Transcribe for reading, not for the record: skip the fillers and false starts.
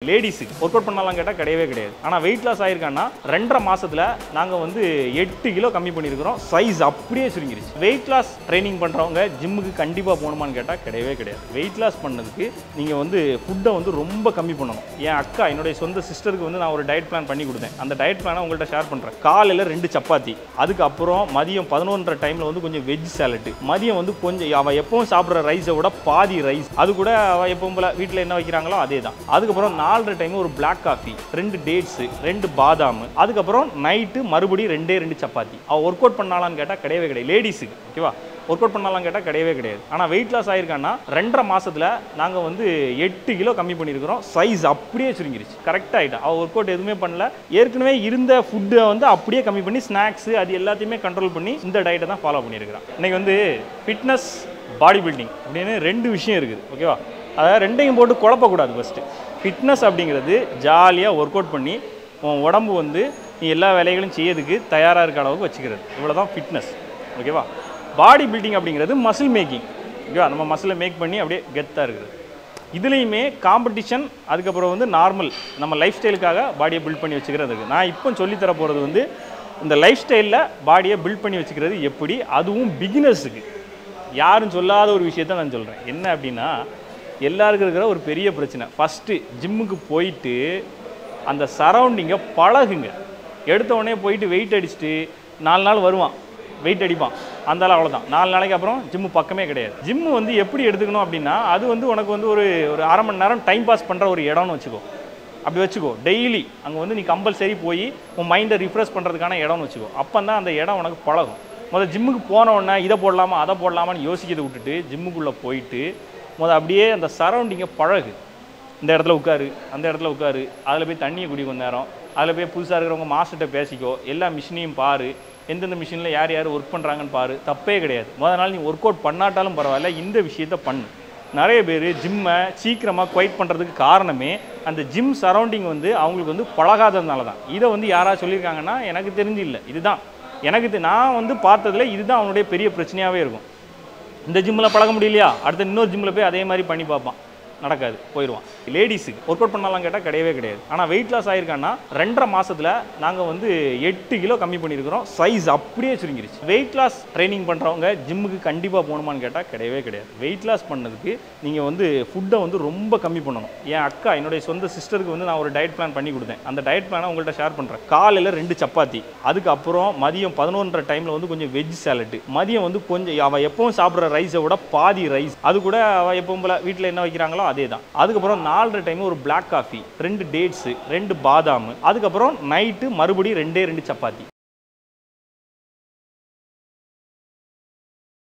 லேடிஸுக்கு work out பண்ணலாம் கேட்டால் கிடையவே கிடையாது. ஆனால் வெயிட் லாஸ் ஆயிருக்கான்னா 2.5 மாசத்துல நாங்கள் வந்து 8 கிலோ கம்மி பண்ணியிருக்கிறோம். சைஸ் அப்படியே சுருங்கிருச்சு. வெயிட் லாஸ் ட்ரைனிங் பண்ணுறவங்க ஜிம்முக்கு கண்டிப்பாக போகணுமான்னு கேட்டால் கிடையவே கிடையாது. வெயிட் லாஸ் பண்ணதுக்கு நீங்கள் வந்து ஃபுட்டை வந்து ரொம்ப கம்மி பண்ணணும். என் அக்கா என்னுடைய சொந்த சிஸ்டருக்கு வந்து நான் ஒரு டயட் பிளான் பண்ணி கொடுத்தேன். அந்த டயட் பிளானை உங்கள்கிட்ட ஷேர் பண்ணுறேன். காலையில் 2 சப்பாத்தி, அதுக்கப்புறம் மதியம் 11:30 டைமில் வந்து கொஞ்சம் வெஜ் சாலட்டு, மதியம் வந்து கொஞ்சம் அவள் எப்பவும் சாப்பிட்ற ரைஸை விட பாதி ரைஸ், அது கூட அவள் எப்பவும் போல வீட்டில் என்ன வைக்கிறாங்களோ அதே தான். அதுக்கப்புறம் 4:30 டைம் ஒரு பிளாக் காஃபி, 2 டேட்ஸு, 2 பாதாம், அதுக்கப்புறம் நைட்டு மறுபடியும் 2 சப்பாத்தி. அவள் ஒர்க் அவுட் பண்ணலான்னு கேட்டால் கிடையவே கிடையாது. லேடிஸுக்கு ஓகேவா, ஒர்க் அவுட் பண்ணலாம் கேட்டால் கிடையவே கிடையாது. ஆனால் வெயிட் லாஸ் ஆயிருக்கான்னா 2.5 மாசத்துல நாங்கள் வந்து 8 கிலோ கம்மி பண்ணியிருக்கிறோம். சைஸ் அப்படியே சுருங்கிருச்சு. கரெக்டாக ஆகிட்டா. அவள் ஒர்க் அவுட் எதுவுமே பண்ணல. ஏற்கனவே இருந்த ஃபுட்டை வந்து அப்படியே கம்மி பண்ணி ஸ்நாக்ஸு அது எல்லாத்தையுமே கண்ட்ரோல் பண்ணி இந்த டயட்டை தான் ஃபாலோ பண்ணியிருக்கிறான். இன்றைக்கி வந்து ஃபிட்னஸ், பாடி பில்டிங் அப்படின்னு 2 விஷயம் இருக்குது ஓகேவா. அதாவது ரெண்டையும் போட்டு குழப்பக்கூடாது. ஃபஸ்ட்டு ஃபிட்னஸ் அப்படிங்கிறது ஜாலியாக ஒர்க் அவுட் பண்ணி உன் உடம்பு வந்து நீ எல்லா வேலைகளும் செய்யறதுக்கு தயாராக இருக்க அளவுக்கு வச்சுக்கிறது, இவ்வளோ தான் ஃபிட்னஸ் ஓகேவா. பாடி பில்டிங் அப்படிங்கிறது மசில் மேக்கிங் ஓகேவா. நம்ம மசிலை மேக் பண்ணி அப்படியே கெத்தாக இருக்குது. இதுலேயுமே காம்படிஷன், அதுக்கப்புறம் வந்து நார்மல் நம்ம லைஃப் ஸ்டைலுக்காக பாடியை பில்ட் பண்ணி வச்சுக்கிறது இருக்குது. நான் இப்போ சொல்லித்தர போகிறது வந்து இந்த லைஃப் ஸ்டைலில் பாடியை பில்ட் பண்ணி வச்சுக்கிறது எப்படி, அதுவும் பிகினர்ஸுக்கு. யாரும் சொல்லாத ஒரு விஷயத்த நான் சொல்கிறேன். என்ன அப்படின்னா, எல்லாருக்கும் இருக்கிற ஒரு பெரிய பிரச்சனை, ஃபஸ்ட்டு ஜிம்முக்கு போயிட்டு அந்த சரௌண்டிங்கை பழகுங்க. எடுத்த உடனே போயிட்டு வெயிட் அடிச்சுட்டு 4 நாள் வருவான், வெயிட் அடிப்பான், அந்தாலும் அவ்வளோதான். 4 நாளைக்கு அப்புறம் ஜிம்மு பக்கமே கிடையாது. ஜிம்மு வந்து எப்படி எடுத்துக்கணும் அப்படின்னா, அது வந்து உனக்கு வந்து ஒரு 1/2 மணி நேரம் டைம் பாஸ் பண்ணுற ஒரு இடம்னு வச்சுக்கோ. அப்படி வச்சுக்கோ. டெய்லி அங்கே வந்து நீ கம்பல்சரி போய் உன் மைண்டை ரிஃப்ரெஷ் பண்ணுறதுக்கான இடம்னு வச்சுக்கோ. அப்போ தான் அந்த இடம் உனக்கு பழகும். முதல்ல ஜிம்முக்கு போன உடனே இதை போடலாமா அதை போடலாமான்னு யோசிக்கிறதை விட்டுட்டு ஜிம்முக்குள்ளே போயிட்டு அப்படியே அந்த சரௌண்டிங்கை பழகு. இந்த இடத்துல உட்காரு, அந்த இடத்துல உட்காரு, அதில் போய் தண்ணியை குடி கொஞ்ச நேரம், அதில் போய் புதுசாக இருக்கிறவங்க மாஸ்டர்கிட்ட பேசிக்கோ, எல்லா மிஷினையும் பாரு, எந்தெந்த மிஷினில் யார் யார் ஒர்க் பண்ணுறாங்கன்னு பாரு. தப்பே கிடையாது. முதல் நாள் நீ ஒர்க் அவுட் பண்ணாட்டாலும் பரவாயில்ல, இந்த விஷயத்த பண்ணு. நிறைய பேர் ஜிம்மை சீக்கிரமாக குவைட் பண்ணுறதுக்கு காரணமே அந்த ஜிம் சரௌண்டிங் வந்து அவங்களுக்கு வந்து பழகாததுனால தான். இதை வந்து யாராவது சொல்லியிருக்காங்கன்னா எனக்கு தெரிஞ்சு இல்லை. இதுதான் எனக்கு நான் வந்து பார்த்ததில் இதுதான் அவனுடைய பெரிய பிரச்சனையாகவே இருக்கும். இந்த ஜிம்மில் பழக முடியலையா, அடுத்த இன்னொரு ஜிம்மில் போய் அதே மாதிரி பண்ணி பார்ப்பான், நடக்காது, போயிடுவான். லேடிஸுக்கு ஒர்க் அவுட் பண்ணலாம் கேட்டால் கிடையவே கிடையாது. ஆனால் வெயிட் லாஸ் ஆயிருக்கான்னா 2.5 மாசத்துல நாங்கள் வந்து 8 கிலோ கம்மி பண்ணியிருக்கிறோம். சைஸ் அப்படியே சுருங்கிருச்சு. வெயிட் லாஸ் ட்ரைனிங் பண்ணுறவங்க ஜிம்முக்கு கண்டிப்பாக போகணுமான்னு கேட்டால் கிடையவே கிடையாது. வெயிட் லாஸ் பண்ணதுக்கு நீங்கள் வந்து ஃபுட்டை வந்து ரொம்ப கம்மி பண்ணணும். என் அக்கா என்னுடைய சொந்த சிஸ்டருக்கு வந்து நான் ஒரு டயட் பிளான் பண்ணி கொடுத்தேன். அந்த டயட் பிளானை உங்கள்கிட்ட ஷேர் பண்ணுறேன். காலையில் 2 சப்பாத்தி, அதுக்கப்புறம் மதியம் 11:30 டைமில் வந்து கொஞ்சம் வெஜ் சாலட்டு, மதியம் வந்து கொஞ்சம் அவள் எப்பவும் சாப்பிட்ற ரைஸை விட பாதி ரைஸ், அது கூட அவள் எப்பவும் போல வீட்டில் என்ன வைக்கிறாங்களோ அதே தான். அதுக்கப்புறம் 4:30 டைம் ஒரு பிளாக் காஃபி, 2 டேட்ஸு, 2 பாதாம், அதுக்கப்புறம் நைட்டு மறுபடியும் 2 சப்பாத்தி.